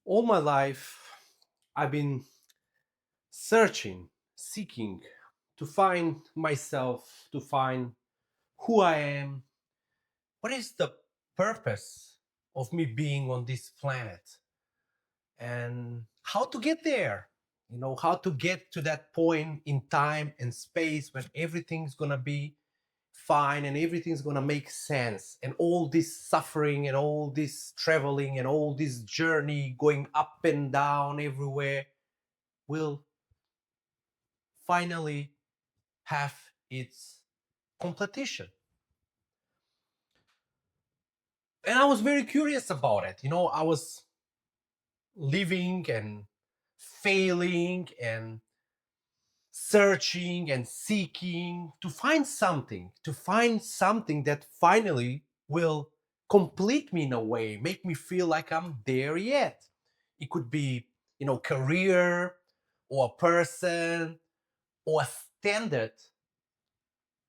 All my life, I've been searching, seeking to find myself, to find who I am. What is the purpose of me being on this planet? And how to get there? How to get to that point in time and space when everything's gonna be fine and everything's gonna make sense, and all this suffering and all this traveling and all this journey going up and down everywhere will finally have its completion. And I was very curious about it. I was living and failing and searching and seeking to find something that finally will complete me in a way, make me feel like I'm there yet. It could be, career or a person or a standard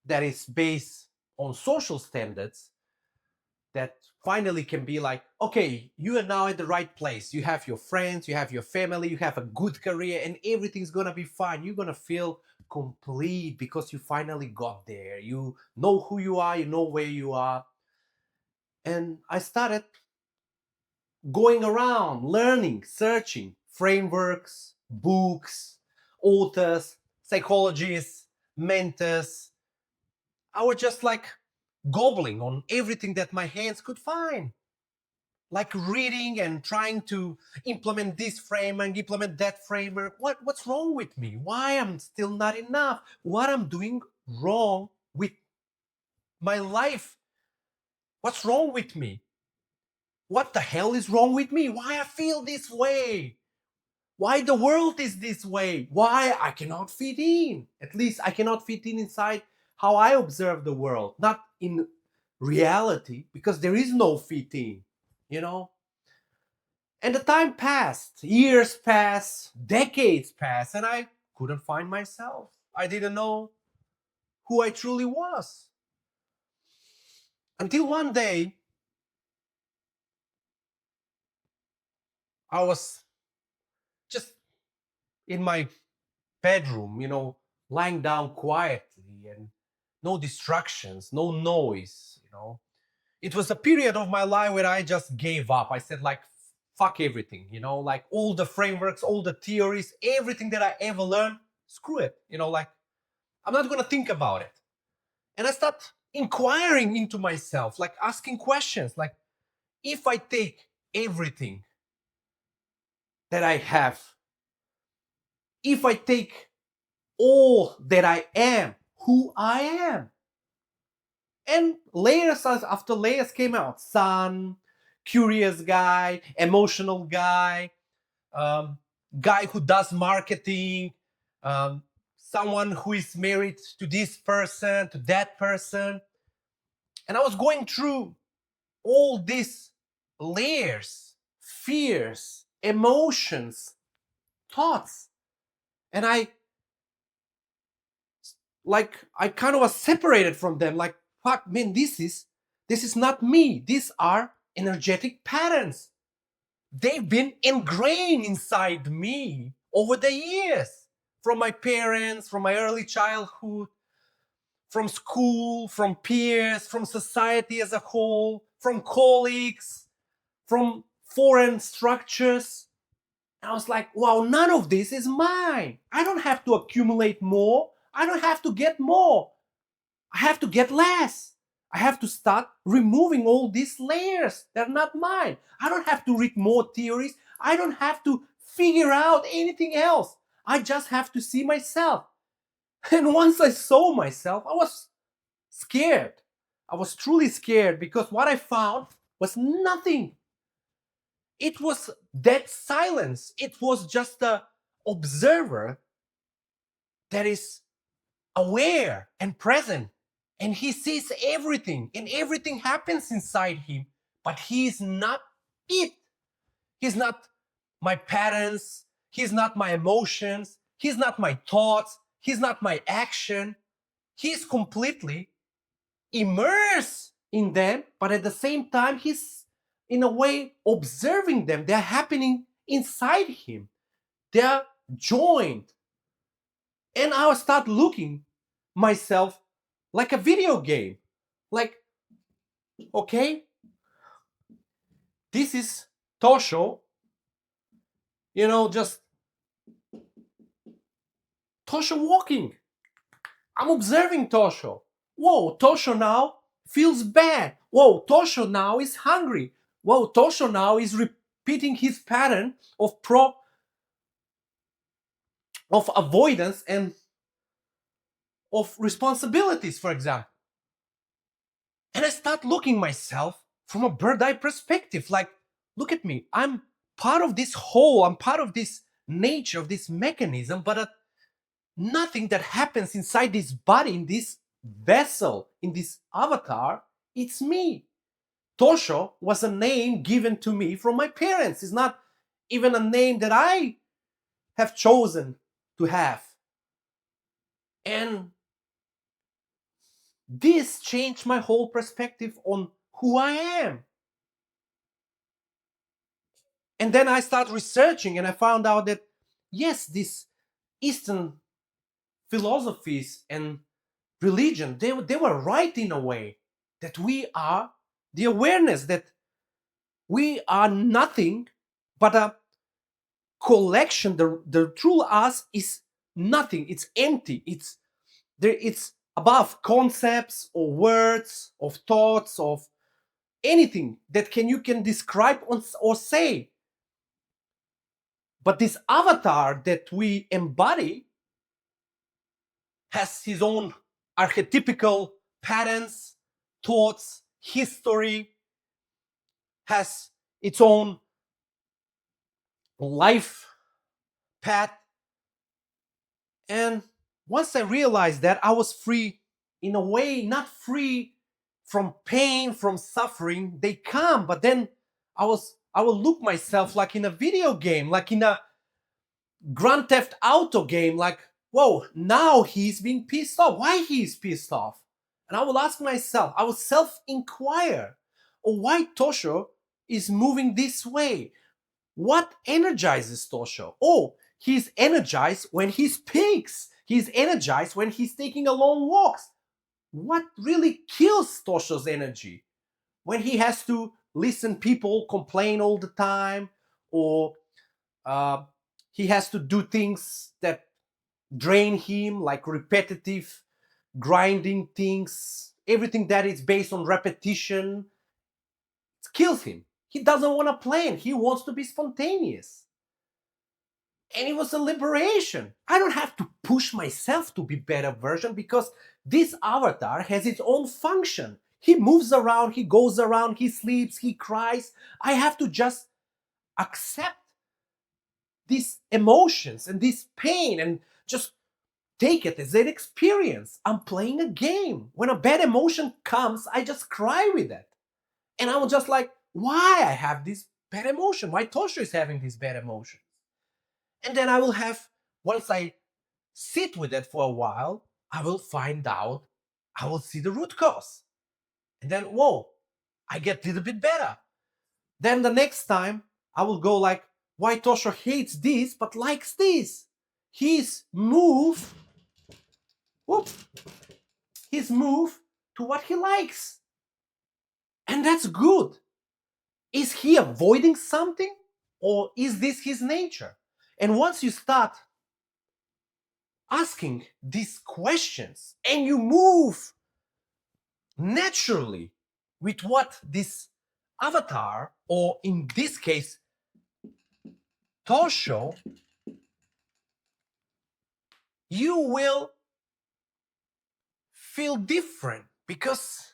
that is based on social standards that finally can be like, okay, you are now at the right place. You have your friends, you have your family, you have a good career, and everything's gonna be fine. You're gonna feel complete because you finally got there. You know who you are, you know where you are. And I started going around, learning, searching frameworks, books, authors, psychologists, mentors. I was just like gobbling on everything that my hands could find, like reading and trying to implement this framework, implement that framework. What's wrong with me? Why I'm still not enough? What I'm doing wrong with my life? What's wrong with me? What the hell is wrong with me? Why I feel this way? Why the world is this way? Why I cannot fit in? At least I cannot fit in inside how I observe the world, not in reality, because there is no fitting, you know? And the time passed, years passed, decades passed, and I couldn't find myself. I didn't know who I truly was. Until one day, I was just in my bedroom, lying down quietly and no distractions, no noise. It was a period of my life where I just gave up. I said, like, fuck everything, like all the frameworks, all the theories, everything that I ever learned, screw it, like I'm not gonna think about it. And I start inquiring into myself, like asking questions, like, if I take everything that I have, if I take all that I am, who I am. And layers after layers came out. Son, curious guy, emotional guy, um, guy who does marketing, um, someone who is married to this person, to that person. And I was going through all these layers, fears, emotions, thoughts. And I kind of was separated from them, like, fuck, man, this is not me. These are energetic patterns. They've been ingrained inside me over the years, from my parents, from my early childhood, from school, from peers, from society as a whole, from colleagues, from foreign structures. I was like, wow, none of this is mine. I don't have to accumulate more. I don't have to get more. I have to get less. I have to start removing all these layers. They're not mine. I don't have to read more theories. I don't have to figure out anything else. I just have to see myself. And once I saw myself, I was scared. I was truly scared because what I found was nothing. It was dead silence. It was just a observer that is aware and present, and he sees everything, and everything happens inside him, but he is not it. He's not my patterns, he's not my emotions, he's not my thoughts, he's not my action. He's completely immersed in them, but at the same time he's in a way observing them. They're happening inside him. They're joined. And I start looking myself like a video game. Like, okay, this is Tosho, just Tosho walking. I'm observing Tosho. Whoa, Tosho now feels bad. Whoa, Tosho now is hungry. Whoa, Tosho now is repeating his pattern of avoidance and of responsibilities, for example. And I start looking myself from a bird eye perspective. Like, look at me. I'm part of this whole, I'm part of this nature, of this mechanism, but nothing that happens inside this body, in this vessel, in this avatar, it's me. Tosho was a name given to me from my parents. It's not even a name that I have chosen to have. And this changed my whole perspective on who I am. And then I started researching and I found out that, yes, these Eastern philosophies and religion, they were right in a way, that we are the awareness, that we are nothing but a collection. The true us is nothing. It's empty. It's above concepts or words of thoughts of anything that you can describe or say. But this avatar that we embody has his own archetypical patterns, thoughts, history, has its own life path. And once I realized that, I was free, in a way, not free from pain, from suffering. They come, but then I will look myself like in a video game, like in a Grand Theft Auto game, like, whoa, now he's being pissed off. Why he's pissed off? And I will ask myself, I will self-inquire, oh, why Tosho is moving this way? What energizes Tosho? Oh, he's energized when he speaks. He's energized when he's taking a long walks. What really kills Tosho's energy? When he has to listen people complain all the time, or uh, he has to do things that drain him, like repetitive, grinding things, everything that is based on repetition, it kills him. He doesn't want to plan. He wants to be spontaneous. And it was a liberation. I don't have to push myself to be better version, because this avatar has its own function. He moves around, he goes around, he sleeps, he cries. I have to just accept these emotions and this pain and just take it as an experience. I'm playing a game. When a bad emotion comes, I just cry with it. And I was just like, why I have this bad emotion? Why Tosho is having this bad emotion? And then I will have, once I sit with it for a while, I will find out, I will see the root cause. And then, whoa, I get a little bit better. Then the next time, I will go like, why Tosho hates this but likes this? His move, whoop, his move to what he likes. And that's good. Is he avoiding something, or is this his nature? And once you start asking these questions and you move naturally with what this avatar, or in this case Tosho, you will feel different, because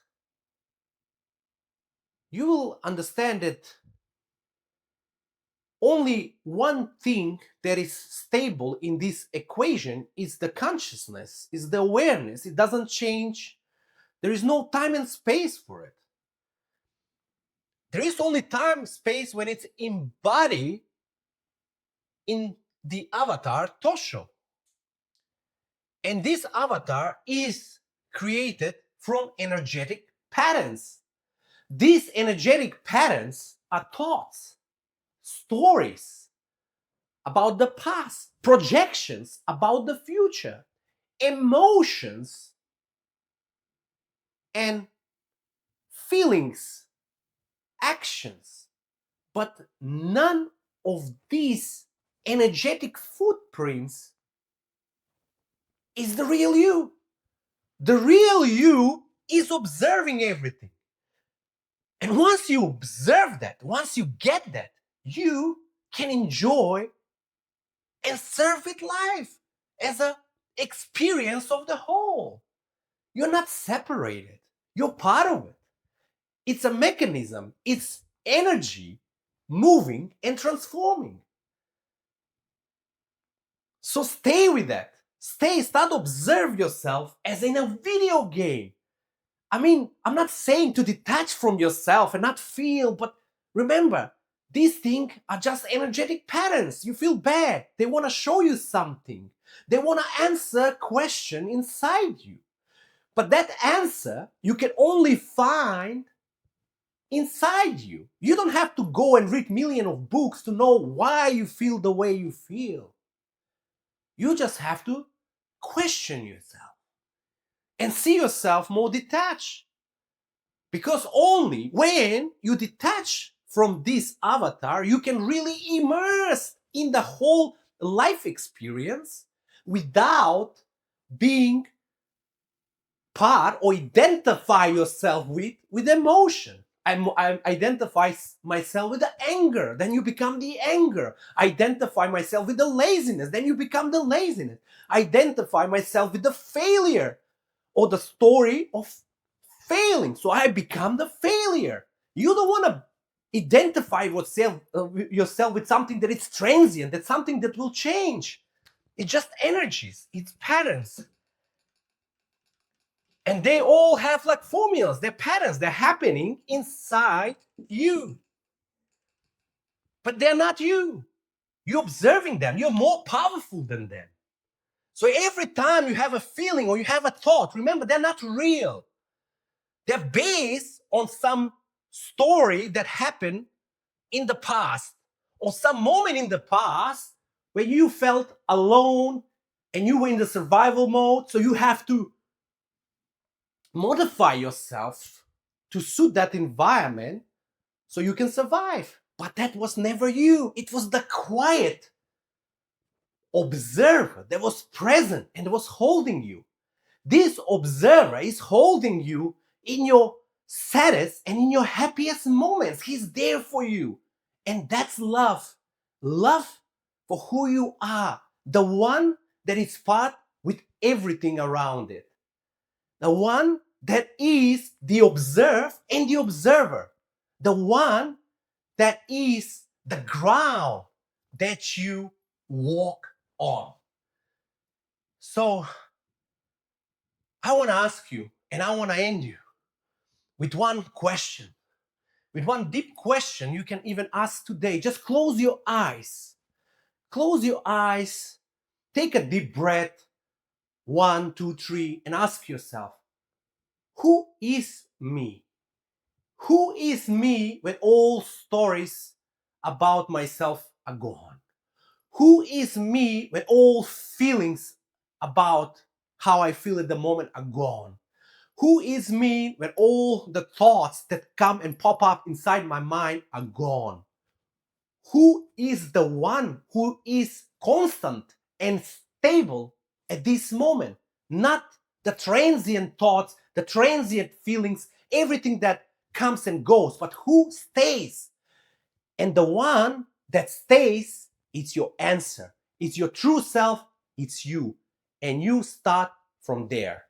you will understand that only one thing that is stable in this equation is the consciousness, is the awareness. It doesn't change. There is no time and space for it. There is only time, space when it's embodied in the avatar Tosho. And this avatar is created from energetic patterns. These energetic patterns are thoughts, stories, about the past, projections about the future, emotions and feelings, actions. But none of these energetic footprints is the real you. The real you is observing everything. And once you observe that, once you get that, you can enjoy and serve it life as an experience of the whole. You're not separated. You're part of it. It's a mechanism. It's energy moving and transforming. So stay with that. Start observe yourself as in a video game. I mean, I'm not saying to detach from yourself and not feel, but remember, these things are just energetic patterns. You feel bad. They want to show you something. They want to answer a question inside you. But that answer you can only find inside you. You don't have to go and read millions of books to know why you feel the way you feel. You just have to question yourself and see yourself more detached. Because only when you detach from this avatar, you can really immerse in the whole life experience without being part or identify yourself with emotion. I identify myself with the anger, then you become the anger. Identify myself with the laziness, then you become the laziness. Identify myself with the failure or the story of failing, so I become the failure. You don't want to identify yourself with something that is transient, that's something that will change. It's just energies, it's patterns. And they all have like formulas, they're patterns, they're happening inside you. But they're not you. You're observing them, you're more powerful than them. So every time you have a feeling or you have a thought, remember, they're not real. They're based on some story that happened in the past or some moment in the past where you felt alone and you were in the survival mode. So you have to modify yourself to suit that environment so you can survive. But that was never you. It was the quiet observer that was present and was holding you. This observer is holding you in your saddest and in your happiest moments. He's there for you. And that's love. Love for who you are. The one that is part with everything around it. The one that is the observed and the observer. The one that is the ground that you walk on. So I want to ask you, and I want to end you with one question, with one deep question you can even ask today. Just close your eyes. Close your eyes. Take a deep breath. 1, 2, 3, and ask yourself, who is me? Who is me when all stories about myself are gone? Who is me when all feelings about how I feel at the moment are gone? Who is me when all the thoughts that come and pop up inside my mind are gone? Who is the one who is constant and stable at this moment? Not the transient thoughts, the transient feelings, everything that comes and goes, but who stays? And the one that stays, it's your answer. It's your true self. It's you. And you start from there.